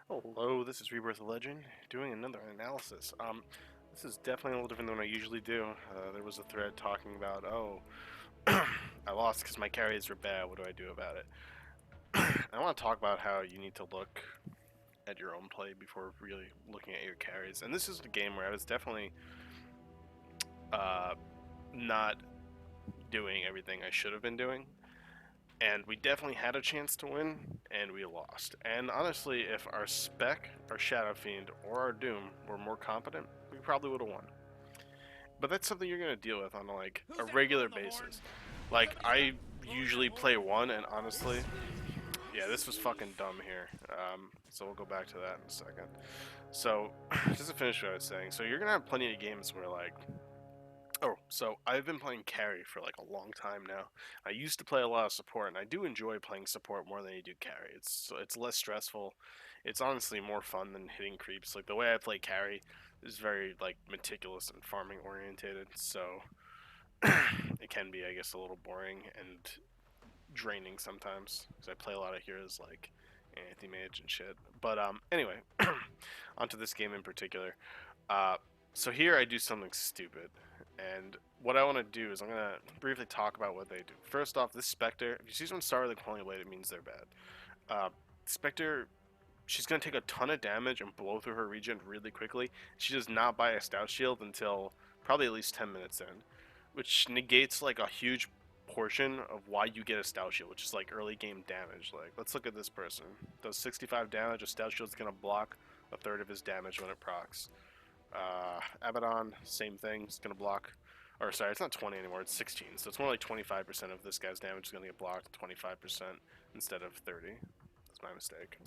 Hello, this is Rebirth of Legend, doing another analysis. This is definitely a little different than what I usually do. There was a thread talking about, oh, I lost because my carries were bad, what do I do about it? I want to talk about how you need to look at your own play before really looking at your carries. And this is a game where I was definitely uh, not doing everything I should have been doing. And we definitely had a chance to win, and we lost. And honestly, if our Spec, our Shadow Fiend, or our Doom were more competent, we probably would have won. But that's something you're gonna deal with on like a regular basis. Like I usually play one, and honestly, yeah, this was fucking dumb here. So we'll go back to that in a second. So just to finish what I was saying, so you're gonna have plenty of games where like so I've been playing carry for like a long time now. I used to play a lot of support, and I do enjoy playing support more than I do carry. It's less stressful. It's honestly more fun than hitting creeps. Like the way I play carry is very like meticulous and farming orientated, so it can be, I guess, a little boring and draining sometimes because I play a lot of heroes like anti-mage and shit. But anyway, onto this game in particular. Uh, so here I do something stupid, and what I want to do is I'm gonna briefly talk about what they do. First off, this Spectre, if you see someone start with a Cloning Blade, it means they're bad. Uh, Spectre, she's gonna take a ton of damage and blow through her regen really quickly. She does not buy a Stout Shield until probably at least 10 minutes in, which negates like a huge portion of why you get a Stout Shield, which is like early game damage. Like, let's look at this person. Does 65 damage, a Stout Shield's gonna block a third of his damage when it procs. Abaddon, same thing. It's gonna block. Or sorry, it's not 20 anymore. It's 16. So it's more like 25% of this guy's damage is gonna get blocked. 25% instead of 30. That's my mistake.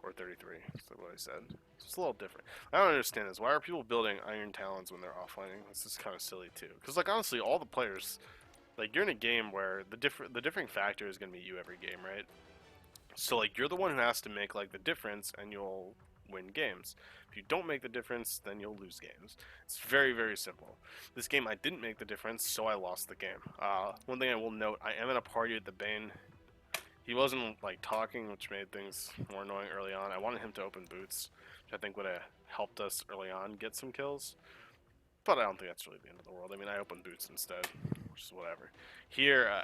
Or 33. That's what I said. It's a little different. I don't understand this. Why are people building Iron Talons when they're offlaning? This is kind of silly too. Because like honestly, all the players, like you're in a game where the differing factor is gonna be you every game, right? So like you're the one who has to make like the difference, and you'll win games. If you don't make the difference, then you'll lose games. It's very, very simple. This game I didn't make the difference, so I lost the game. One thing I will note, I am in a party with the Bane. He wasn't like talking, which made things more annoying early on. I wanted him to open boots, which I think would have helped us early on get some kills. But I don't think that's really the end of the world. I mean, I opened boots instead, which is whatever. Here,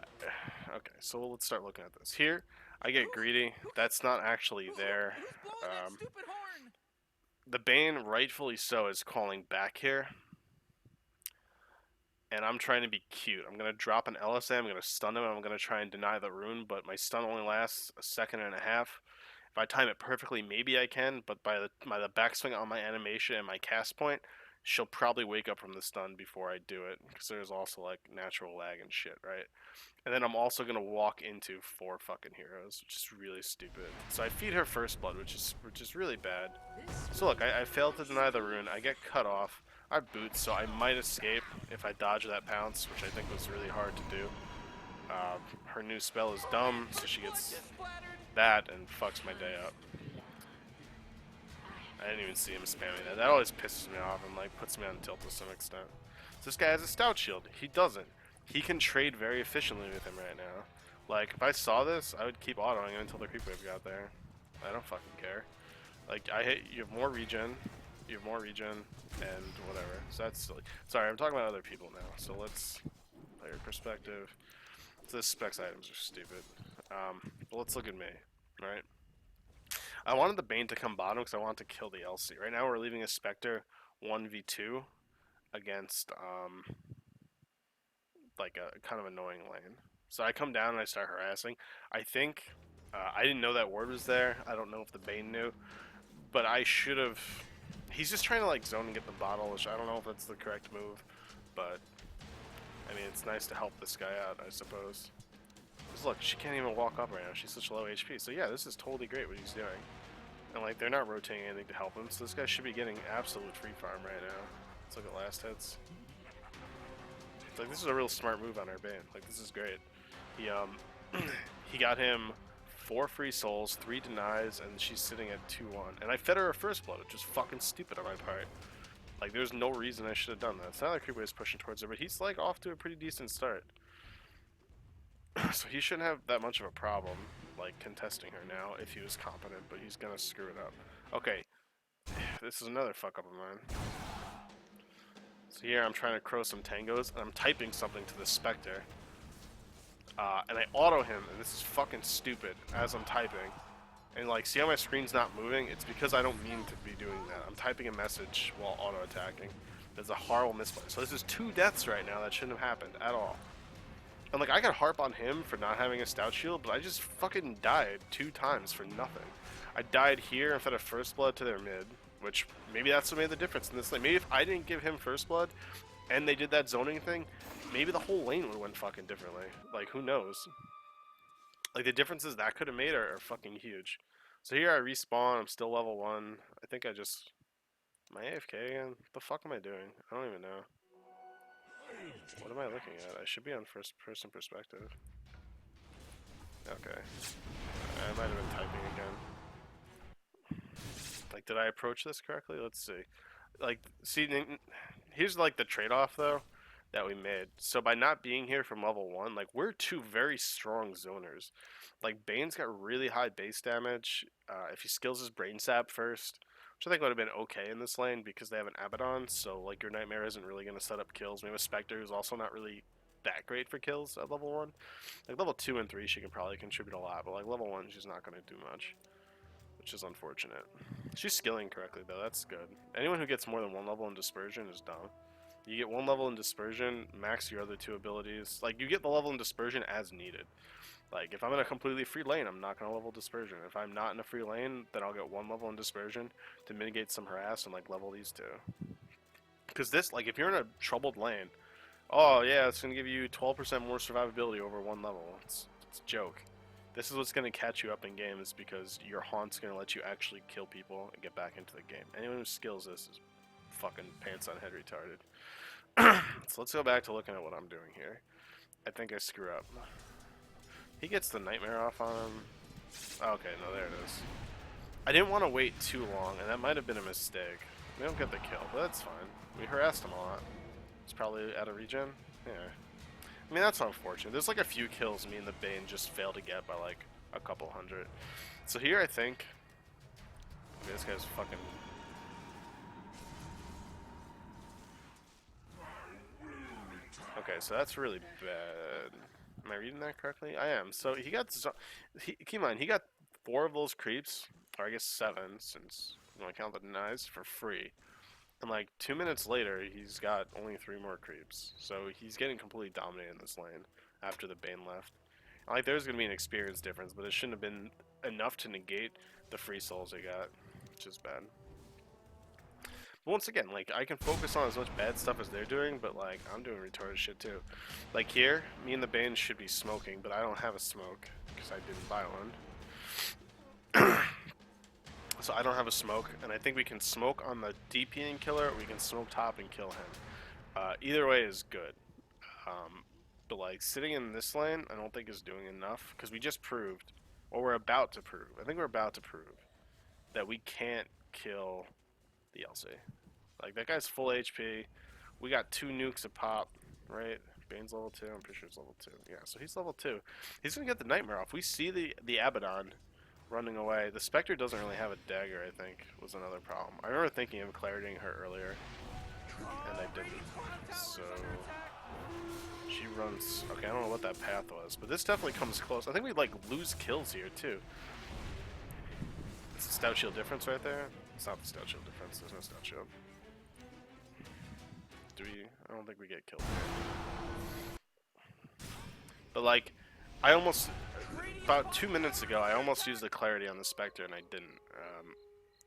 okay, so let's start looking at this. Here, I get greedy. That's not actually there. Um, the Bane, rightfully so, is calling back here. And I'm trying to be cute. I'm going to drop an LSA, I'm going to stun him, and I'm going to try and deny the rune, but my stun only lasts a second and a half. If I time it perfectly, maybe I can, but by the backswing on my animation and my cast point, she'll probably wake up from the stun before I do it, because there's also like natural lag and shit, right? And then I'm also gonna walk into 4 fucking heroes, which is really stupid. So I feed her first blood, which is really bad. So look, I failed to deny the rune. I get cut off. I have boots, so I might escape if I dodge that pounce, which I think was really hard to do. Her new spell is dumb, so she gets that and fucks my day up. I didn't even see him spamming that. That always pisses me off and like puts me on tilt to some extent. So this guy has a Stout Shield. He doesn't. He can trade very efficiently with him right now. Like, if I saw this, I would keep autoing him until the creep wave got there. I don't fucking care. Like, you have more regen, and whatever. So that's silly. Sorry, I'm talking about other people now. So let's player perspective. So the specs items are stupid. But let's look at me, right? I wanted the Bane to come bottom because I wanted to kill the LC. Right now we're leaving a Spectre 1v2 against like a kind of annoying lane. So I come down and I start harassing. I think I didn't know that ward was there. I don't know if the Bane knew, but I should have. He's just trying to like zone and get the bottle, which I don't know if that's the correct move, but I mean it's nice to help this guy out, I suppose. Because look, she can't even walk up right now. She's such low HP. So yeah, this is totally great what he's doing. And like they're not rotating anything to help him, so this guy should be getting absolute free farm right now. Let's look at last hits. It's like this is a real smart move on our Bane. Like this is great. He he got him 4 free souls, 3 denies, and she's sitting at 2-1. And I fed her a first blood, which is fucking stupid on my part. Like there's no reason I should have done that. It's not like Creepway is pushing towards her, but he's like off to a pretty decent start. So he shouldn't have that much of a problem. like contesting her now if he was competent, but he's gonna screw it up. Okay, this is another fuck up of mine. So here I'm trying to crow some tangos, and I'm typing something to the Spectre. And I auto him, and this is fucking stupid as I'm typing. And like, see how my screen's not moving? It's because I don't mean to be doing that. I'm typing a message while auto attacking. That's a horrible misplay. So this is 2 deaths right now that shouldn't have happened at all. And like, I could harp on him for not having a stout shield, but I just fucking died 2 times for nothing. I died here instead of first blood to their mid, which maybe that's what made the difference in this lane. Maybe if I didn't give him first blood and they did that zoning thing, maybe the whole lane would have went fucking differently. Like, who knows? Like, the differences that could have made are fucking huge. So here I respawn, I'm still level 1. I think I just... Am I AFK again? What the fuck am I doing? I don't even know. What am I looking at? I should be on first person perspective. Okay. I might have been typing again. Like, did I approach this correctly? Let's see. Like, see, here's like the trade-off though that we made. So by not being here from level 1, like, we're 2 very strong zoners. Like, Bane's got really high base damage. If he skills his brain sap first, which I think would have been okay in this lane because they have an Abaddon, so like your Nightmare isn't really going to set up kills. We have a Spectre who's also not really that great for kills at level 1. Like level 2 and 3 she can probably contribute a lot, but like level 1 she's not going to do much, which is unfortunate. She's skilling correctly though, that's good. Anyone who gets more than 1 level in Dispersion is dumb. You get 1 level in Dispersion, max your other 2 abilities. Like, you get the level in Dispersion as needed. Like, if I'm in a completely free lane, I'm not going to level Dispersion. If I'm not in a free lane, then I'll get 1 level in Dispersion to mitigate some harass and, like, level these 2. Because this, like, if you're in a troubled lane, oh, yeah, it's going to give you 12% more survivability over 1 level. It's a joke. This is what's going to catch you up in games because your haunt's going to let you actually kill people and get back into the game. Anyone who skills this is fucking pants on head retarded. So let's go back to looking at what I'm doing here. I think I screw up. He gets the Nightmare off on him. Okay, no, there it is. I didn't want to wait too long, and that might have been a mistake. We don't get the kill, but that's fine. We harassed him a lot. He's probably out of regen. Yeah. I mean, that's unfortunate. There's like a few kills me and the Bane just fail to get by like a couple hundred. So here I think... I mean, this guy's fucking... Okay, so that's really bad. Am I reading that correctly? I am. So he got... keep in mind, he got 4 of those creeps, or I guess 7, since you know, I count the denies, for free. And like 2 minutes later, he's got only 3 more creeps. So he's getting completely dominated in this lane after the Bane left. Like, there's going to be an experience difference, but it shouldn't have been enough to negate the free souls he got, which is bad. But once again, like, I can focus on as much bad stuff as they're doing, but like, I'm doing retarded shit too. Like here, me and the Bane should be smoking, but I don't have a smoke, because I didn't buy one. So I don't have a smoke, and I think we can smoke on the DPing killer, or we can smoke top and kill him. Either way is good. But like, sitting in this lane, I don't think is doing enough, because we just proved, or we're about to prove, I think we're about to prove, that we can't kill the LC. Like, that guy's full HP, we got 2 nukes a pop, right? Bane's level 2, I'm pretty sure it's level 2. Yeah, so he's level 2. He's gonna get the Nightmare off. We see the Abaddon running away. The Spectre doesn't really have a dagger, I think, was another problem. I remember thinking of claritying her earlier, and I didn't. So she runs... Okay, I don't know what that path was, but this definitely comes close. I think we, like, lose kills here, too. It's a stout shield difference right there. It's not the stout shield difference. There's no stout shield. Do we? I don't think we get killed here. But, like, I almost... About 2 minutes ago, I almost used the clarity on the Spectre, and I didn't.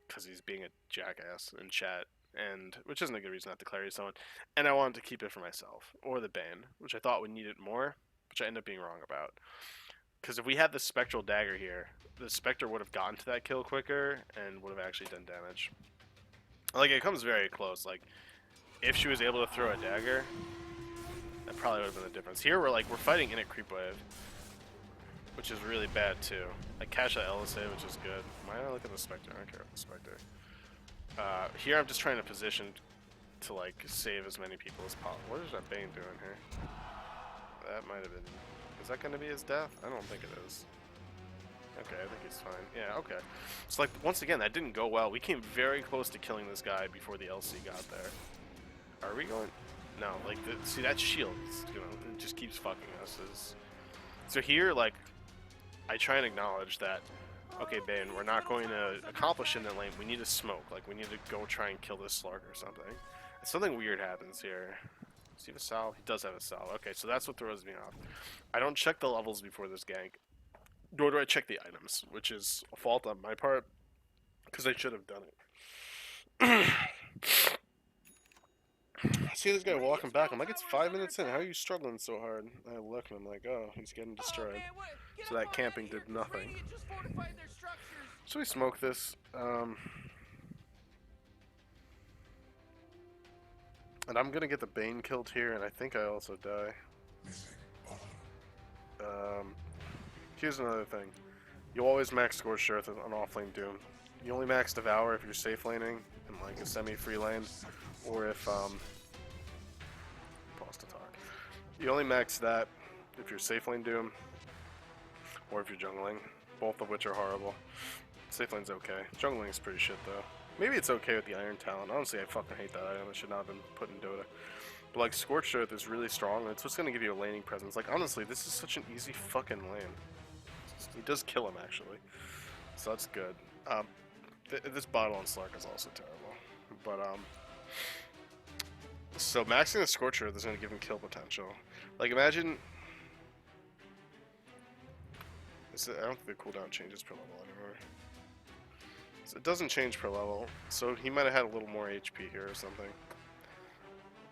Because he's being a jackass in chat. And which isn't a good reason not to clarity someone. And I wanted to keep it for myself. Or the Bane, which I thought would need it more. Which I ended up being wrong about. Because if we had the Spectral Dagger here, the Spectre would have gotten to that kill quicker and would have actually done damage. Like, it comes very close. Like, if she was able to throw a dagger, that probably would have been the difference. Here, we're fighting in a creep wave, which is really bad, too. Like, cash that LSA, which is good. Why did I look at the Spectre? I don't care about the Spectre. Here, I'm just trying to position to, like, save as many people as possible. What is that Bane doing here? That might have been... Is that going to be his death? I don't think it is. Okay, I think he's fine. Yeah, okay. So, like, once again, that didn't go well. We came very close to killing this guy before the LC got there. Are we going? No, like, see, that shield, you know, it just keeps fucking us. So here, like, I try and acknowledge that, okay, Bane, we're not going to accomplish in the lane. We need to smoke. Like, we need to go try and kill this slug or something. And something weird happens here. Does he have a salve? He does have a salve. Okay, so that's what throws me off. I don't check the levels before this gank, nor do I check the items, which is a fault on my part, because I should have done it. I see this guy walking back. I'm like, it's 5 minutes in. How are you struggling so hard? And I look and I'm like, oh, he's getting destroyed. So that camping did nothing. So we smoke this. And I'm gonna get the Bane killed here, and I think I also die. Here's another thing. You always max Scorched Earth on offlane Doom. You only max Devour if you're safe laning in like a semi-free lane, or if pause to talk. You only max that if you're safe lane Doom, or if you're jungling, both of which are horrible. Safe lane's okay. Jungling is pretty shit though. Maybe it's okay with the Iron Talon. Honestly, I fucking hate that item. It should not have been put in Dota. But like, Scorched Earth is really strong, and it's what's gonna give you a laning presence. Like, honestly, this is such an easy fucking lane. He does kill him, actually. So that's good. This bottle on Slark is also terrible. But, so maxing the Scorched Earth is gonna give him kill potential. Like, imagine... I don't think the cooldown changes per level anymore. So it doesn't change per level, so he might have had a little more HP here or something.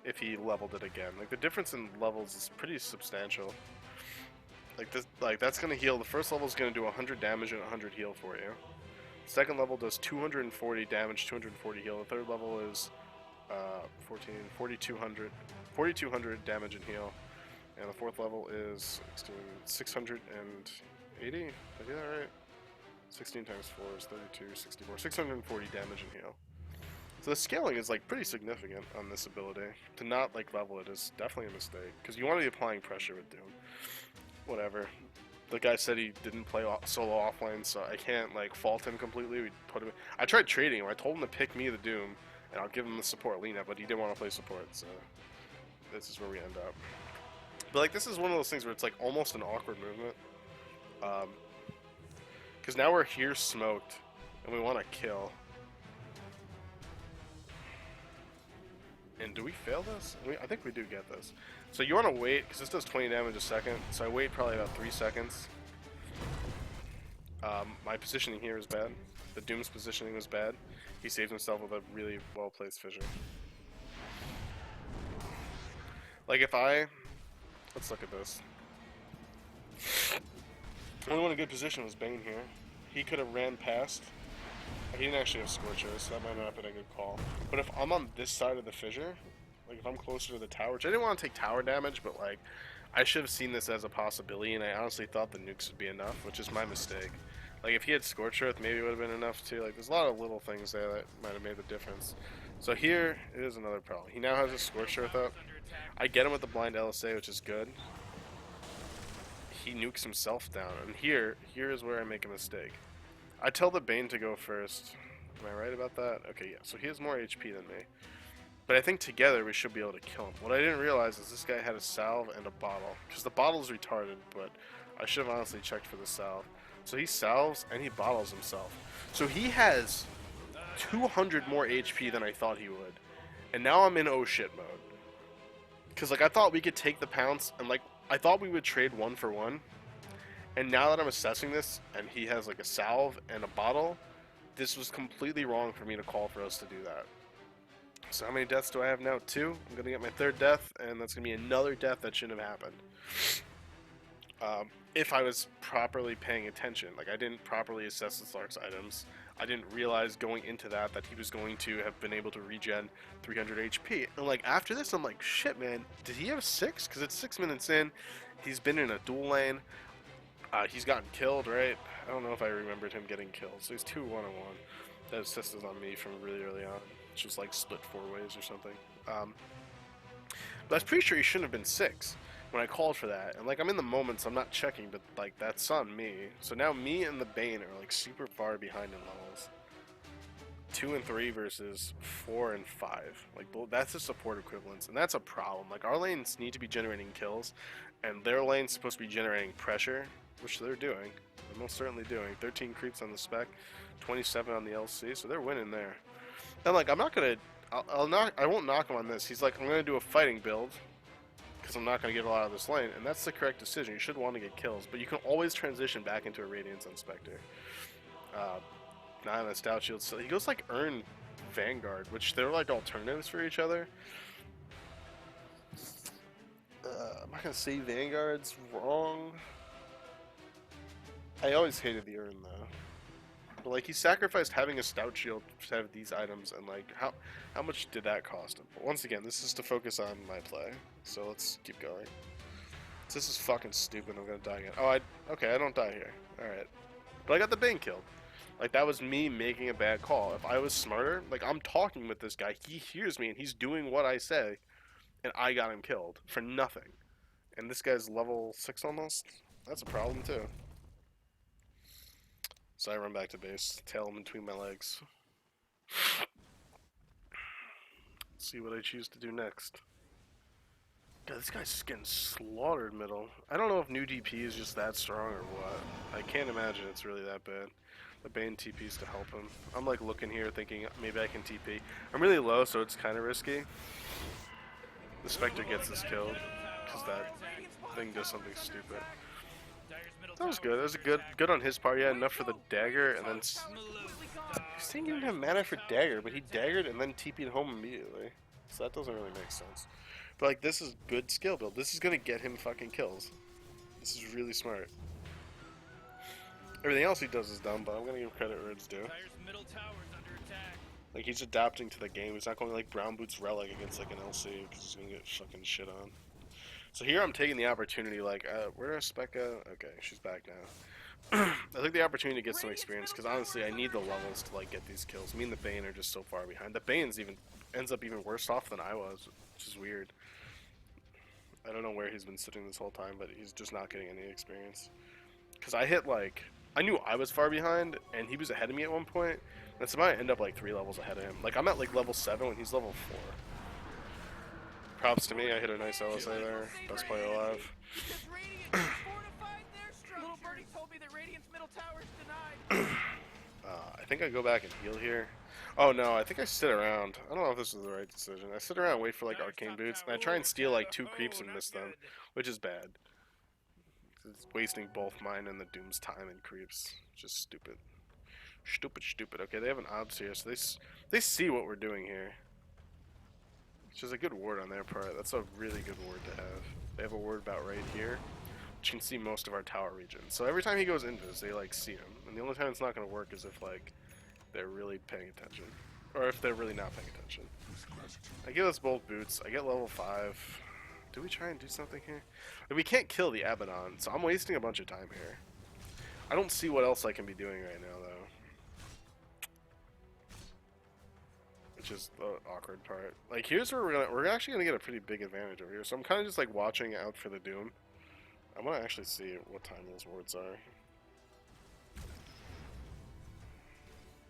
If he leveled it again. Like, the difference in levels is pretty substantial. Like, this, like, that's gonna heal. The first level is gonna do 100 damage and 100 heal for you. Second level does 240 damage, 240 heal. The third level is 4,200 damage and heal. And the fourth level is 680. Did I do that right? 16 times 4 is 32, 64. 640 damage and heal. So the scaling is like pretty significant on this ability. To not like level it is definitely a mistake, because you want to be applying pressure with Doom. Whatever. The guy said he didn't play solo offlane, so I can't like fault him completely. We put him. I tried trading him. I told him to pick me the Doom, and I'll give him the support Lina, but he didn't want to play support. So this is where we end up. But like, this is one of those things where it's like almost an awkward movement, because now we're here smoked, and we want to kill. And do we fail this? I think we do get this. So you want to wait, because this does 20 damage a second, so I wait probably about 3 seconds. My positioning here is bad. The Doom's positioning was bad. He saved himself with a really well-placed fissure. Like if let's look at this. Only one in a good position was Bane here. He could have ran past. He didn't actually have Scorched Earth, so that might not have been a good call. But if I'm on this side of the fissure, like if I'm closer to the tower, which I didn't want to take tower damage, but like I should have seen this as a possibility, and I honestly thought the nukes would be enough, which is my mistake. Like if he had Scorched Earth, maybe it would have been enough too. Like there's a lot of little things there that might have made the difference. So here is another problem. He now has his Scorched Earth up. I get him with the blind LSA, which is good. He nukes himself down, and here is where I make a mistake. I tell the Bane to go first. Am I right about that? Okay, yeah. So he has more HP than me. But I think together we should be able to kill him. What I didn't realize is this guy had a salve and a bottle. Because the bottle's retarded, but I should have honestly checked for the salve. So he salves and he bottles himself. So he has 200 more HP than I thought he would. And now I'm in oh shit mode. Because like I thought we could take the pounce and like I thought we would trade 1 for 1. And now that I'm assessing this, and he has like a salve and a bottle, this was completely wrong for me to call for us to do that. So how many deaths do I have now? 2. I'm going to get my 3rd death, and that's going to be another death that shouldn't have happened. If I was properly paying attention. Like, I didn't properly assess the Slark's items. I didn't realize going into that he was going to have been able to regen 300 HP. And like, after this, I'm like, shit, man, did he have 6? Because it's 6 minutes in. He's been in a dual lane. He's gotten killed, right? I don't know if I remembered him getting killed. So he's 2 1-on-1. That assist is on me from really early on. It's just like split 4 ways or something. But I was pretty sure he shouldn't have been 6. when I called for that. And like I'm in the moment, so I'm not checking, but like that's on me. So now me and the Bane are like super far behind in levels. 2 and 3 versus 4 and 5. Like that's the support equivalence, and that's a problem. Like our lanes need to be generating kills, and their lane's supposed to be generating pressure, which they're doing. They're most certainly doing. 13 creeps on the spec, 27 on the LC, so they're winning there. And like I'm not gonna, I won't knock him on this. He's like I'm gonna do a fighting build because I'm not gonna get a lot of this lane, and that's the correct decision. You should want to get kills, but you can always transition back into a Radiance on Spectre. 9 on the Stout Shield, so he goes like Earn Vanguard, which they're like alternatives for each other. I'm not gonna say Vanguard's wrong. I always hated the Earn though. But like he sacrificed having a Stout Shield to have these items, and like how much did that cost him? But once again, this is to focus on my play, so let's keep going. This is fucking stupid. I'm gonna die again. Oh, okay, I don't die here. All right, but I got the Bane killed. Like, that was me making a bad call. If I was smarter, like, I'm talking with this guy. He hears me, and he's doing what I say, and I got him killed for nothing. And this guy's level 6 almost? That's a problem, too. So I run back to base, tail him between my legs. See what I choose to do next. God, this guy's getting slaughtered middle. I don't know if new DP is just that strong or what. I can't imagine it's really that bad. The Bane TP's to help him. I'm like looking here thinking maybe I can TP. I'm really low, so it's kind of risky. The Spectre gets us killed because that thing does something stupid. That was good. That was good on his part. He had enough for the dagger, and then he's saying he didn't have mana for dagger, but he daggered and then TP'd home immediately. So that doesn't really make sense. But like this is good skill build. This is gonna get him fucking kills. This is really smart. Everything else he does is dumb, but I'm gonna give credit where it's due. Like he's adapting to the game. He's not going like Brown Boots Relic against like an LC because he's gonna get fucking shit on. So here I'm taking the opportunity. Like, where's Specca? Okay, she's back now. I took the opportunity to get some experience because honestly, I need the levels to like get these kills. Me and the Bane are just so far behind. The Bane's ends up even worse off than I was, which is weird. I don't know where he's been sitting this whole time, but he's just not getting any experience. Because I hit like. I knew I was far behind, and he was ahead of me at one point, and so I might end up like 3 levels ahead of him. Like, I'm at like level 7 when he's level 4. Props to me, I hit a nice LSA there. Best player alive. I think I go back and heal here. Oh no, I think I sit around. I don't know if this is the right decision. I sit around and wait for like Arcane Boots, and I try and steal like 2 creeps and miss them, which is bad. It's wasting both mine and the Doom's time and creeps. Just stupid. Stupid. Okay, they have an obs here, so they see what we're doing here. Which is a good ward on their part. That's a really good ward to have. They have a ward about right here, which can see most of our tower region. So every time he goes invis, they like see him. And the only time it's not going to work is if like they're really paying attention. Or if they're really not paying attention. I give us both boots. I get level 5. Do we try and do something here? We can't kill the Abaddon, so I'm wasting a bunch of time here. I don't see what else I can be doing right now, though. Which is the awkward part. Like, here's where we're actually gonna get a pretty big advantage over here. So I'm kind of just like watching out for the Doom. I want to actually see what time those wards are.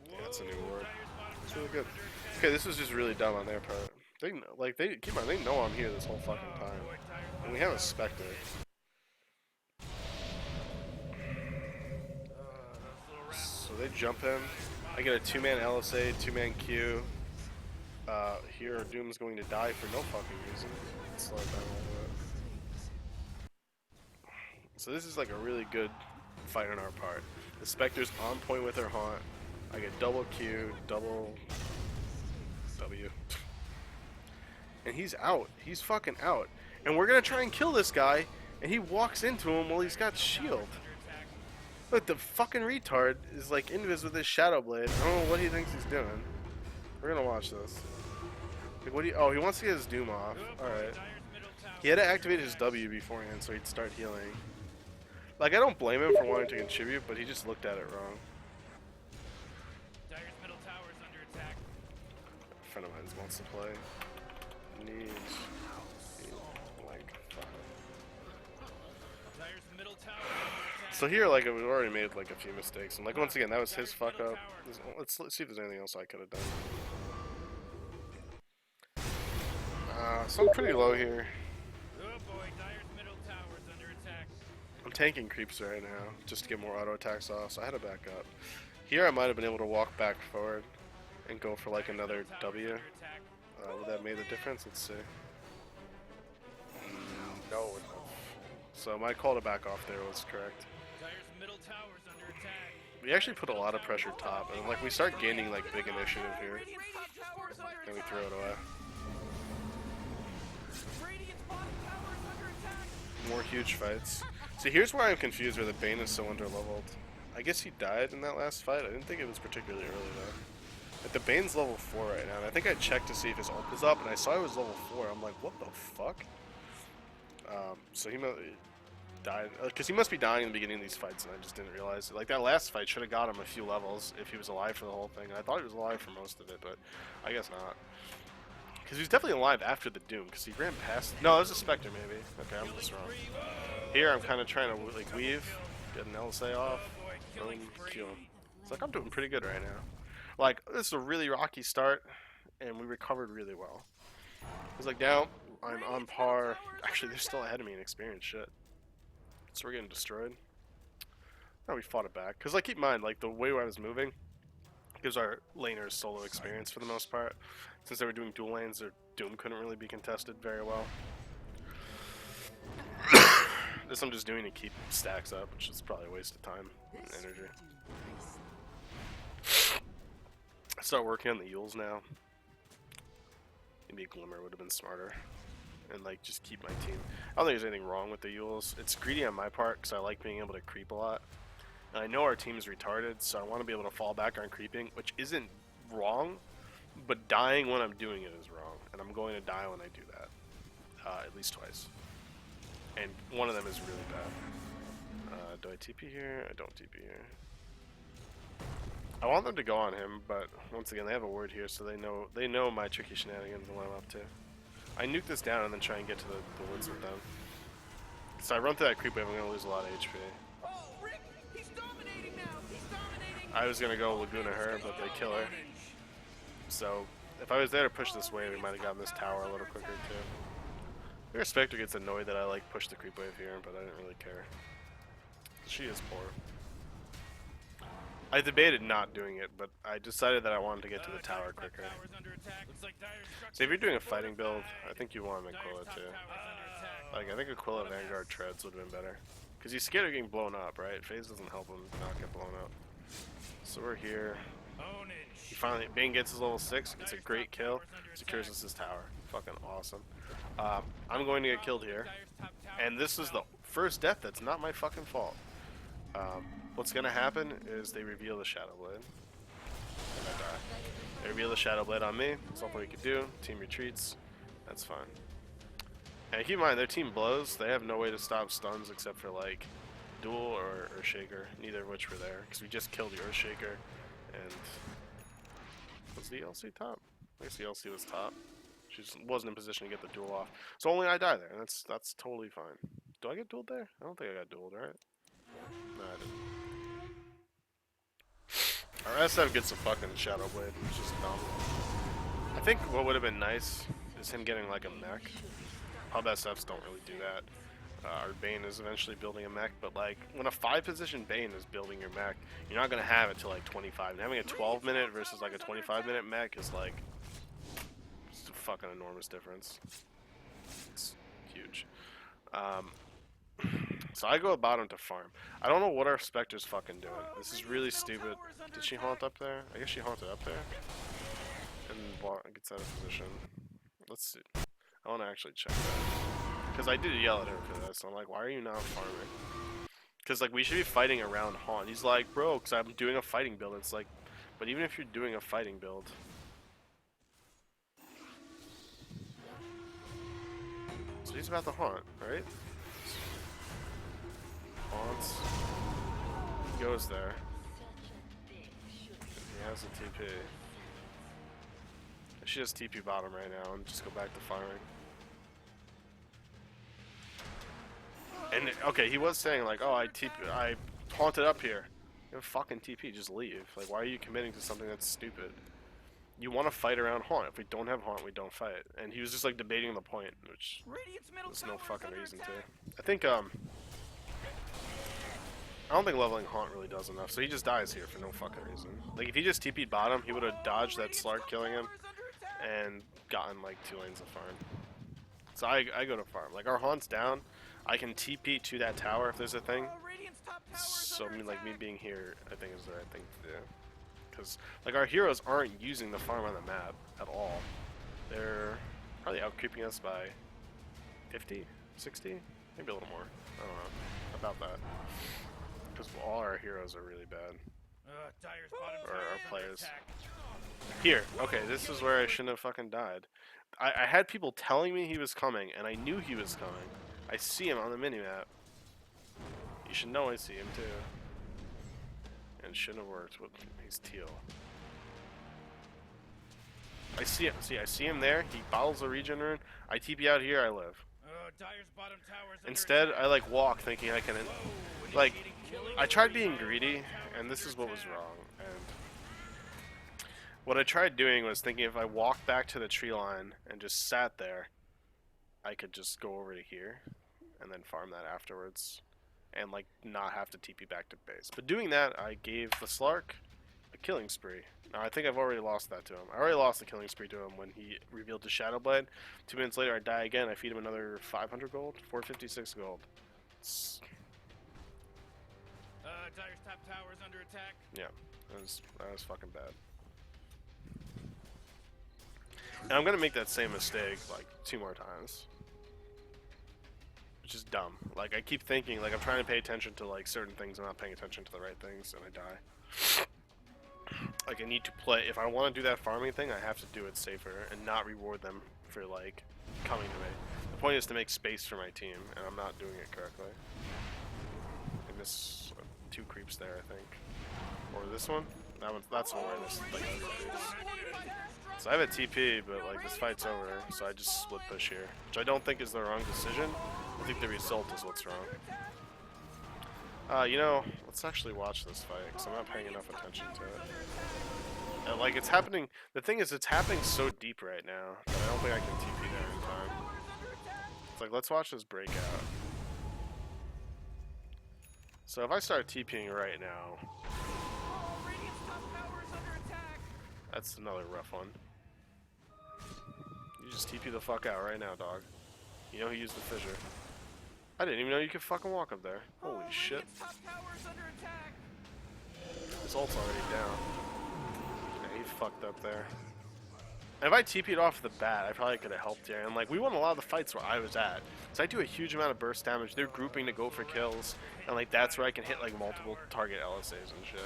Yeah, it's a new ward. It's really good. Okay, this was just really dumb on their part. They keep on. They know I'm here this whole fucking time, and we have a Spectre. So they jump in. I get a 2-man LSA, 2-man Q. Here Doom's going to die for no fucking reason. Let's slow it down a little bit. So this is like a really good fight on our part. The Spectre's on point with her haunt. I get double Q, double W. And he's out. He's fucking out. And we're gonna try and kill this guy, and he walks into him while he's got shield. Look, the fucking retard is like invis with his Shadow Blade. I don't know what he thinks he's doing. We're gonna watch this. Like, what do you? Oh, he wants to get his Doom off. All right. He had to activate his W beforehand so he'd start healing. Like, I don't blame him for wanting to contribute, but he just looked at it wrong. A friend of mine wants to play. Needs like fuck. So here, like, we already made like a few mistakes, and like once again, that was his fuck up. Let's see if there's anything else I could have done. So I'm pretty low here. I'm tanking creeps right now just to get more auto attacks off, so I had to back up. Here I might have been able to walk back forward and go for like another W. Would that made the difference? Let's see. No, it wouldn't have. So my call to back off there was correct. We actually put a lot of pressure top, and like we start gaining like big initiative here, and we throw it away. More huge fights. See, here's where I'm confused where the Bane is so underleveled. I guess he died in that last fight. I didn't think it was particularly early though. Like the Bane's level 4 right now, and I think I checked to see if his ult was up, and I saw he was level 4. I'm like, what the fuck? So he died, because he must be dying in the beginning of these fights, and I just didn't realize it. Like that last fight should have got him a few levels if he was alive for the whole thing. I thought he was alive for most of it, but I guess not. Because he was definitely alive after the Doom, because he ran past. No, it was a Spectre maybe. Okay, I'm just wrong. Here I'm kind of trying to like weave, get an LSA off, boom, kill him. It's like I'm doing pretty good right now. Like this is a really rocky start, and we recovered really well. It's like now I'm on par. Actually, they're still ahead of me in experience. Shit. So we're getting destroyed. No, we fought it back. Cause like keep in mind, like the way I was moving gives our laners solo experience for the most part. Since they were doing dual lanes, their Doom couldn't really be contested very well. This I'm just doing to keep stacks up, which is probably a waste of time and energy. I start working on the Yules now. Maybe a Glimmer would have been smarter. And like just keep my team. I don't think there's anything wrong with the Yules. It's greedy on my part because I like being able to creep a lot. And I know our team's retarded, so I want to be able to fall back on creeping, which isn't wrong, but dying when I'm doing it is wrong. And I'm going to die when I do that. At least twice. And one of them is really bad. Do I TP here? I don't TP here. I want them to go on him, but once again, they have a ward here, so they know my tricky shenanigans and what I'm up to. I nuke this down and then try and get to the woods with them. So I run through that creep wave, I'm going to lose a lot of HP. Oh, Rick, he's dominating now. He's dominating. I was going to go Laguna her, but they kill her. So if I was there to push this wave, we might have gotten this tower a little quicker too. Your Spectre gets annoyed that I like push the creep wave here, but I didn't really care. She is poor. I debated not doing it, but I decided that I wanted to get to the tower quicker. So if you're doing a fighting build, I think you want an Aquila too. Like, I think Aquila Vanguard Treads would have been better. Because he's scared of getting blown up, right? Phase doesn't help him not get blown up. So we're here. He finally, Bane gets his level 6, gets a great kill, secures us his tower. Fucking awesome. I'm going to get killed here. And this is the first death that's not my fucking fault. What's gonna happen is they reveal the Shadow Blade. And I die. They reveal the Shadow Blade on me. There's nothing we can do. Team retreats. That's fine. And keep in mind, their team blows. They have no way to stop stuns except for like Duel or Shaker. Neither of which were there because we just killed the Earthshaker. And was the LC top? I guess the LC was top. She just wasn't in position to get the duel off. So only I die there, and that's totally fine. Do I get dueled there? I don't think I got dueled, right? No, I didn't. Our SF gets a fucking Shadow Blade, which is dumb. I think what would have been nice is him getting like a mech. Pub SFs don't really do that. Our Bane is eventually building a mech, but like when a 5-position Bane is building your mech, you're not gonna have it till like 25. And having a 12-minute versus like a 25-minute mech is like just a fucking enormous difference. It's huge. So I go bottom to farm. I don't know what our Spectre's fucking doing. This is really stupid. Did she haunt up there? I guess she haunted up there. And gets out of position. Let's see. I want to actually check that. Because I did yell at her for this. I'm like, why are you not farming? Because like we should be fighting around haunt. He's like, bro, because I'm doing a fighting build. It's like, but even if you're doing a fighting build. So he's about to haunt, right? Haunts. He goes there. He has a TP. I should just TP bottom right now and just go back to firing. And okay, he was saying like, oh, I haunted up here. You know, fucking TP, just leave. Like, why are you committing to something that's stupid? You want to fight around haunt. If we don't have haunt, we don't fight. And he was just like debating the point, which Radiant's middle there's no tower is fucking under reason to. attack. I think I don't think leveling haunt really does enough. So he just dies here for no fucking reason. Like if he just TP'd bottom, he would have dodged that Slark killing him and gotten like 2 lanes of farm. So I go to farm. Like our haunt's down. I can TP to that tower if there's a thing. Radiant's top tower is So I under mean, like me attack. being here, I think is the right thing to do. Because like our heroes aren't using the farm on the map at all. They're probably out creeping us by 50, 60, maybe a little more. I don't know about that. Because all our heroes are really bad. Dyer's bottom Or tower our is under players. attack. Here, okay, this is where I shouldn't have fucking died. I had people telling me he was coming, and I knew he was coming. I see him on the minimap. You should know I see him too. And it shouldn't have worked. He's teal. I see him. See, I see him there. He bottles the regen rune. I TP out here. I live. Dyer's bottom tower is under Instead, attack. I like walk, thinking I can. Like, I tried being greedy, and this is what was wrong. And what I tried doing was thinking if I walked back to the tree line and just sat there, I could just go over to here, and then farm that afterwards, and like not have to TP back to base. But doing that, I gave the Slark a killing spree. Now, I think I've already lost that to him. I already lost the killing spree to him when he revealed his Shadow Blade. 2 minutes later, I die again. I feed him another 500 gold, 456 gold. It's, Dyer's top tower is under attack. yeah, that was fucking bad. And I'm gonna make that same mistake like 2 more times, which is dumb. Like I keep thinking, like I'm trying to pay attention to like certain things, I'm not paying attention to the right things, and I die. Like I need to play. If I want to do that farming thing, I have to do it safer and not reward them for like coming to me. The point is to make space for my team, and I'm not doing it correctly. And this 2 creeps there, I think, or this one. That's the one where this like creeps. So I have a TP, but like this fight's over, so I just split push here, which I don't think is the wrong decision. I think the result is what's wrong. You know, let's actually watch this fight, because I'm not paying enough attention to it. And, like, it's happening, the thing is, it's happening so deep right now, that I don't think I can TP there in time. It's like, let's watch this breakout. So if I start TPing right now, that's another rough one. You just TP the fuck out right now, dog. You know he used the fissure. I didn't even know you could fucking walk up there. Holy shit. His ult's already down. Yeah, he fucked up there. And if I TP'd off the bat, I probably could have helped here. And like, we won a lot of the fights where I was at. So I do a huge amount of burst damage. They're grouping to go for kills. And like, that's where I can hit like multiple target LSAs and shit.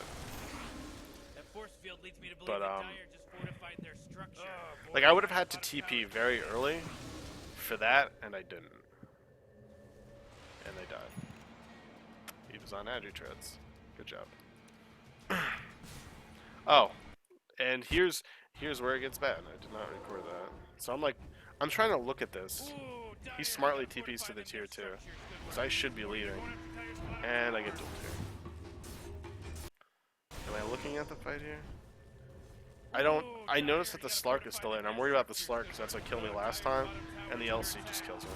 But like I would have had to TP very early for that, and I didn't. And they died. He was on Agi treads. Good job. Oh, and here's where it gets bad. I did not record that. So I'm trying to look at this. He smartly TPs to the tier 2, so I should be leaving, and I get dual tier. Am I looking at the fight here? I noticed that the Slark is still in. I'm worried about the Slark because that's what killed me last time, and the LC just kills me.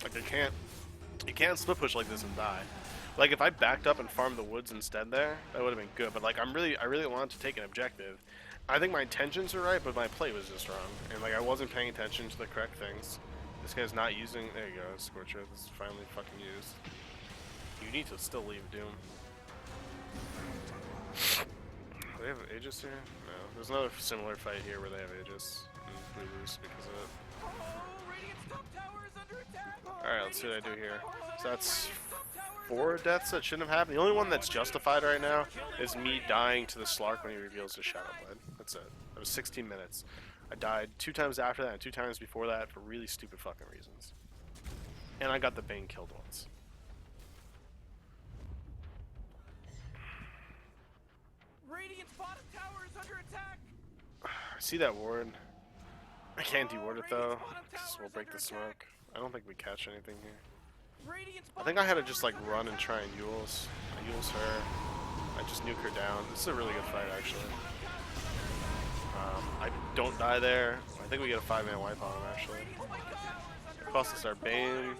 Like you can't split push like this and die. Like if I backed up and farmed the woods instead there, that would have been good. But like I really wanted to take an objective. I think my intentions were right, but my play was just wrong. And like I wasn't paying attention to the correct things. This guy's not using. There you go, Scorcher. This is finally fucking used. You need to still leave Doom. Do they have Aegis here? No. There's another similar fight here where they have Aegis. And we lose because of it. Alright, let's see what I do here. So that's 4 deaths that shouldn't have happened. The only one that's justified right now is me dying to the Slark when he reveals his Shadow Blade. That's it. That was 16 minutes. I died 2 times after that and 2 times before that for really stupid fucking reasons. And I got the Bane killed once. Radiant's bottom tower is under attack. I see that ward. I can't deward it though, because we'll break the smoke. I don't think we catch anything here. I think I had to just like run and try and Yules. I Yules her. I just nuke her down. This is a really good fight, actually. I don't die there. I think we get a 5-man wipe on him, actually. Cost us our Bane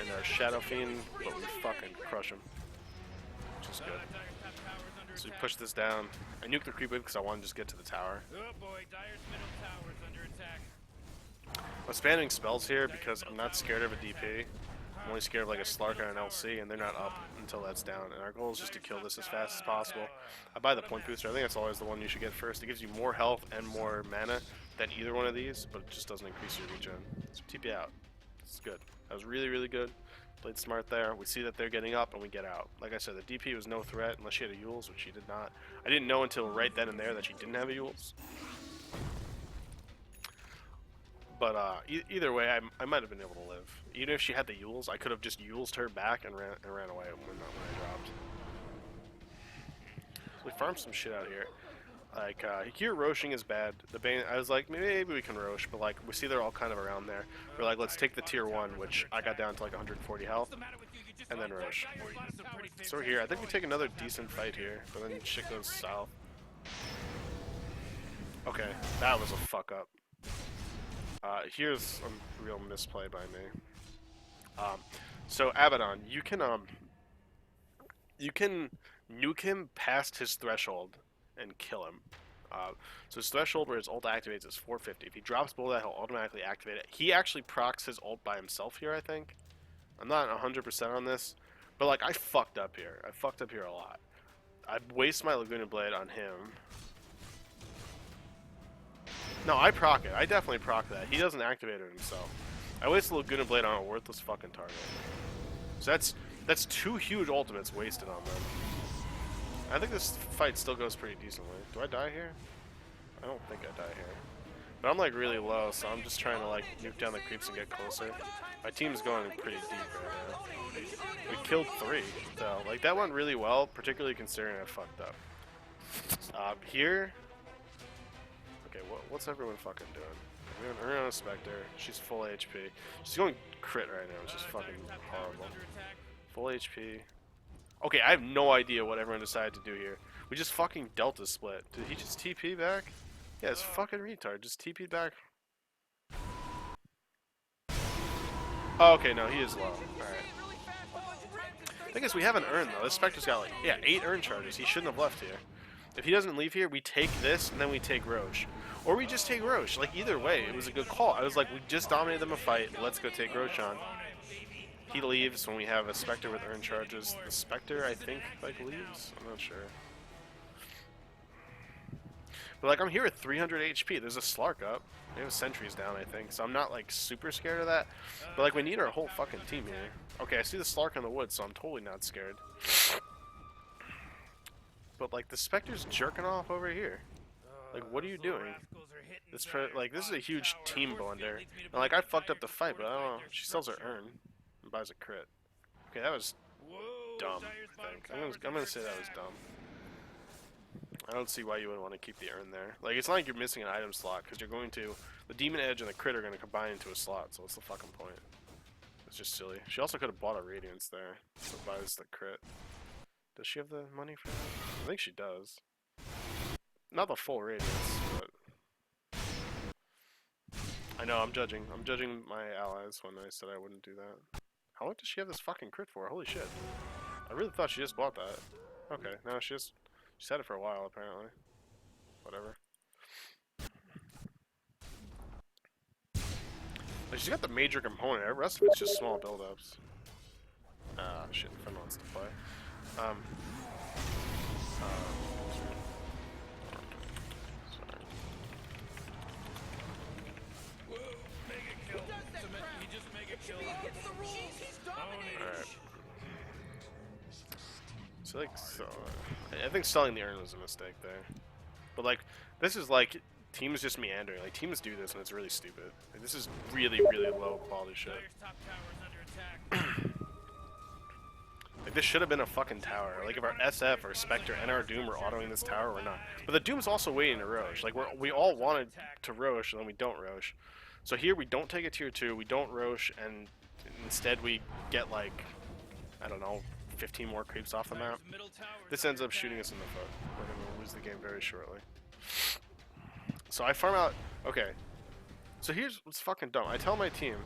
and our Shadow Fiend, but we fucking crush him. Which is good. So we push this down. I nuke the creep wave because I want to just get to the tower. I'm spamming spells here because I'm not scared of a DP. I'm only scared of like a Slark and an LC, and they're not up until that's down. And our goal is just to kill this as fast as possible. I buy the point booster. I think that's always the one you should get first. It gives you more health and more mana than either one of these, but it just doesn't increase your regen. So TP out. It's good. That was really, really good. Played smart there. We see that they're getting up and we get out. Like I said, the DP was no threat unless she had a Yules, which she did not. I didn't know until right then and there that she didn't have a Yules. But either way, I might have been able to live. Even if she had the Yules, I could have just Yulesed her back and ran away when I dropped. We farmed some shit out here. Like, here Roshing is bad. The Bane, I was like, maybe we can Rosh, but like, we see they're all kind of around there. We're like, let's take the tier 1, which I got down to like 140 health, and then Rosh. So we're here. I think we take another decent fight here, but then shit goes south. Okay, that was a fuck up. Here's a real misplay by me. So Abaddon, you can nuke him past his threshold and kill him. So his threshold where his ult activates is 450. If he drops below that, he'll automatically activate it. He actually procs his ult by himself here, I think. I'm not 100% on this, but like I fucked up here. I fucked up here a lot. I waste my Laguna Blade on him. No, I proc it. I definitely proc that. He doesn't activate it himself. I wasted a Laguna Blade on a worthless fucking target. So that's 2 huge ultimates wasted on them. I think this fight still goes pretty decently. Do I die here? I don't think I die here. But I'm like really low, so I'm just trying to like nuke down the creeps and get closer. My team's going pretty deep right now. We killed 3, though. Like that went really well, particularly considering I fucked up. Here. Okay, what's everyone fucking doing? We have an Urn on a Spectre. She's full HP. She's going crit right now, which is fucking horrible. Full HP. Okay, I have no idea what everyone decided to do here. We just fucking Delta split. Did he just TP back? Yeah, it's fucking retard. Just TP back. Oh, okay, no, he is low. Alright. Thing is, we have an Urn, though. This Spectre's got, like, yeah, 8 Urn charges. He shouldn't have left here. If he doesn't leave here, we take this, and then we take Roche. Or we just take Roche. Like, either way, it was a good call. I was like, we just dominated them a fight. Let's go take Roche on. He leaves when we have a Spectre with Urn charges. The Spectre, I think, like, leaves? I'm not sure. But, like, I'm here at 300 HP. There's a Slark up. They have sentries down, I think. So I'm not, like, super scared of that. But, like, we need our whole fucking team here. Okay, I see the Slark in the woods, so I'm totally not scared. But, like, the Spectre's jerking off over here. Like, what are you doing? This is a huge team blunder. And, like, I fucked up the fight, but I don't know. She sells her Urn and buys a crit. Okay, that was dumb, I think. I'm gonna say that was dumb. I don't see why you would want to keep the Urn there. Like, it's not like you're missing an item slot, because you're going to... The Demon Edge and the crit are going to combine into a slot, so what's the fucking point? It's just silly. She also could have bought a Radiance there, so buys the crit. Does she have the money for that? I think she does. Not the full Radiance, but... I know, I'm judging. I'm judging my allies when I said I wouldn't do that. How long does she have this fucking crit for? Holy shit. I really thought she just bought that. Okay, no, she's had it for a while, apparently. Whatever. Like, she's got the major component. The rest of it's just small build-ups. Ah, shit, friend wants to play. Sorry. Alright. So, like, I think selling the Urn was a mistake there. But, like, this is, like, teams just meandering. Like, teams do this and it's really stupid. Like, this is really, really low quality shit. Like, this should have been a fucking tower. Like, if our SF or Spectre and our Doom were autoing this tower, we're not. But the Doom's also waiting to Roche. Like, we all wanted to Roche, and then we don't Roche. So here, we don't take a tier 2, we don't Roche, and Instead, we get like, I don't know, 15 more creeps off the map. This ends up shooting us in the foot. We're gonna lose the game very shortly. So I farm out. Okay. So here's what's fucking dumb. I tell my team,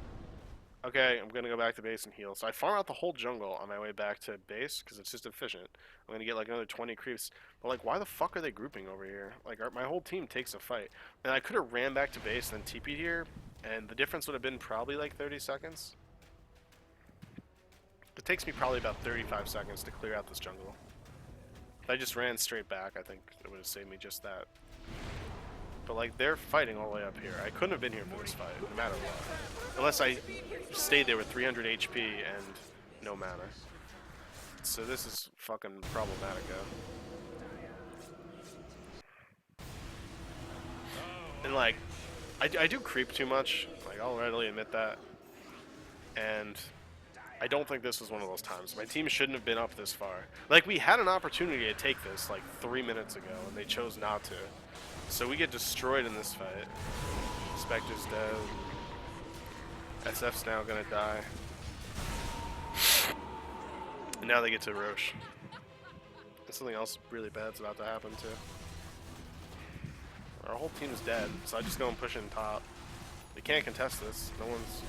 okay, I'm gonna go back to base and heal. So I farm out the whole jungle on my way back to base because it's just efficient. I'm gonna get like another 20 creeps. But like, why the fuck are they grouping over here? Like, my whole team takes a fight, and I could have ran back to base and then TP'd here, and the difference would have been probably like 30 seconds. It takes me probably about 35 seconds to clear out this jungle. If I just ran straight back, I think it would have saved me just that. But like, they're fighting all the way up here. I couldn't have been here for this fight, no matter what. Unless I stayed there with 300 HP and no mana. So this is fucking problematic, And like, I do creep too much. Like, I'll readily admit that. And I don't think this was one of those times. My team shouldn't have been up this far. Like, we had an opportunity to take this like 3 minutes ago, and they chose not to. So we get destroyed in this fight. Spectre's dead. SF's now gonna die. And now they get to Roche. And something else really bad's about to happen too. Our whole team's dead, so I just go and push in top. They can't contest this. No one's...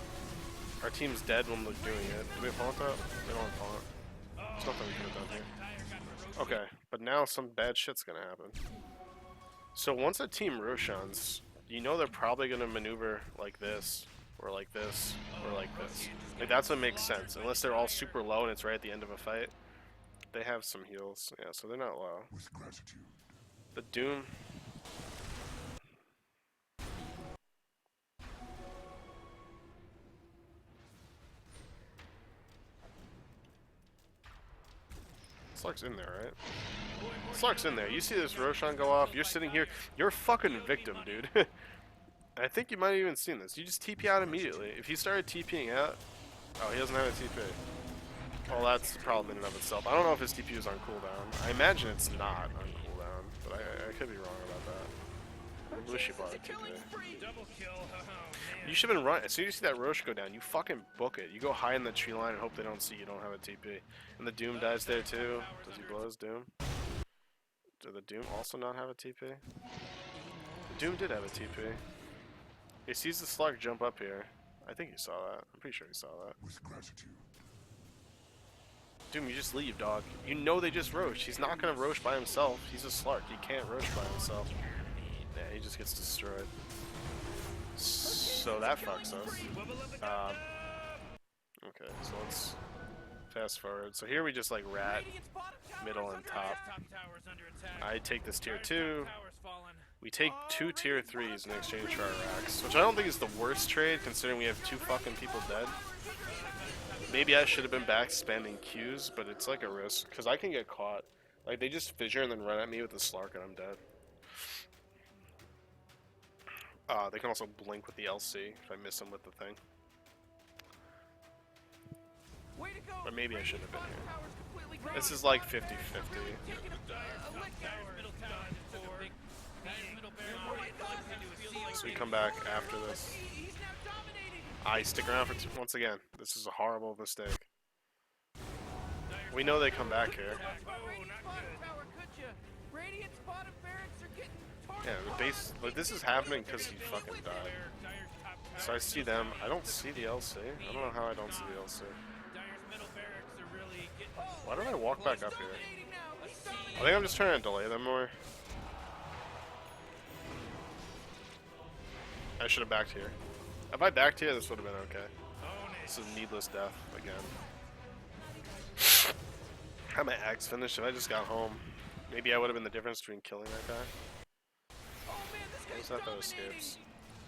Our team's dead when they're doing it. Do we have Font up? They don't have Font. There's nothing we could have done here. Okay, but now some bad shit's gonna happen. So once a team Roshan's, you know they're probably gonna maneuver like this, or like this, or like this. Like, that's what makes sense. Unless they're all super low and it's right at the end of a fight. They have some heals. Yeah, so they're not low. With gratitude. The Doom... Slark's in there, right? Slark's in there. You see this Roshan go off, you're sitting here, you're a fucking victim, dude. I think you might have even seen this. You just TP out immediately. If he started TPing out... Oh, he doesn't have a TP. Well, that's the problem in and of itself. I don't know if his TP is on cooldown. I imagine it's not on cooldown, but I could be wrong about that. I wish you bought a TP. You should have been running. As soon as you see that Roche go down, you fucking book it. You go high in the tree line and hope they don't see you don't have a TP. And the Doom dies there too. Does he blow his Doom? Did the Doom also not have a TP? The Doom did have a TP. He sees the Slark jump up here. I think he saw that. I'm pretty sure he saw that. With gratitude. Doom, you just leave, dog. You know they just Roche. He's not gonna Roche by himself. He's a Slark. He can't Roche by himself. Yeah, he just gets destroyed. So that fucks us. Okay, so let's fast forward. So here we just like rat middle and top. I take this tier 2. We take 2 tier 3s in exchange for our racks, which I don't think is the worst trade considering we have 2 fucking people dead. Maybe I should have been back spamming Qs, but it's like a risk because I can get caught. Like, they just fissure and then run at me with the Slark and I'm dead. They can also blink with the LC if I miss them with the thing. But maybe I shouldn't have been here. This is like 50-50. So we come back after this. I stick around for once again. This is a horrible mistake. We know they come back here. Yeah, the base. Like, this is happening because he fucking died. So I see them. I don't see the LC. I don't know how I don't see the LC. Why don't I walk back up here? I think I'm just trying to delay them more. I should have backed here. If I backed here, this would have been okay. This is needless death again. Had my axe finished if I just got home. Maybe I would have been the difference between killing that guy. What was that escapes?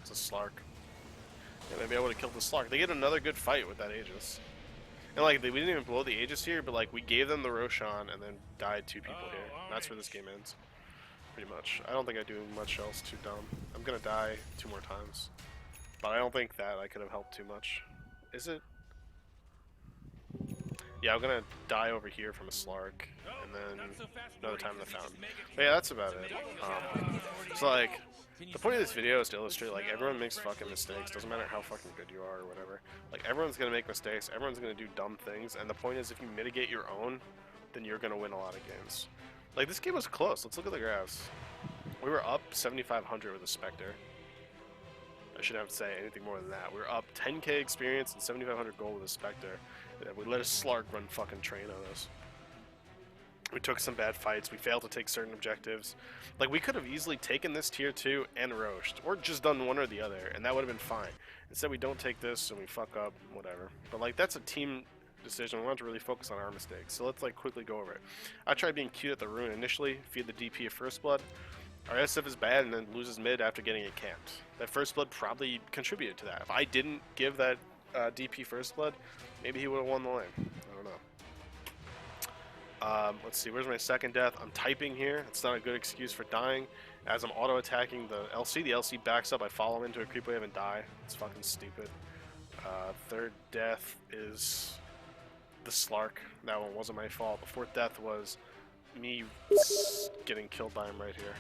It's a Slark. Yeah, maybe I would have killed the Slark. They get another good fight with that Aegis. And like, we didn't even blow the Aegis here, but like, we gave them the Roshan and then died 2 people here. And that's where this game ends. Pretty much. I don't think I do much else too dumb. I'm gonna die 2 more times. But I don't think that I could have helped too much. Is it? Yeah, I'm gonna die over here from a Slark, and then Not so fast, another Morty. time in the He's fountain. mega But yeah, that's about it. So like, Can you the point of smell this it? video is to illustrate like Smell everyone the makes fucking freshly mistakes. Doesn't slaughtered matter how bodies. fucking good you are or whatever. Like everyone's gonna make mistakes. Everyone's gonna do dumb things. And the point is, if you mitigate your own, then you're gonna win a lot of games. Like this game was close. Let's look at the graphs. We were up 7,500 with a Spectre. I shouldn't have to say anything more than that. We were up 10k experience and 7,500 gold with a Spectre. And we let a Slark run fucking train on us. We took some bad fights. We failed to take certain objectives. Like, we could have easily taken this tier 2 and roached, or just done one or the other, and that would have been fine. Instead, we don't take this, and we fuck up, whatever. But, like, that's a team decision. We want to really focus on our mistakes. So let's, like, quickly go over it. I tried being cute at the Rune initially, feed the DP of First Blood. Our SF is bad and then loses mid after getting it camped. That First Blood probably contributed to that. If I didn't give that DP First Blood, maybe he would have won the lane. I don't know. Let's see, where's my second death? I'm typing here. It's not a good excuse for dying. As I'm auto-attacking the LC backs up. I follow into a creep wave and die. It's fucking stupid. Third death is the Slark. That one wasn't my fault. The fourth death was me getting killed by him right here.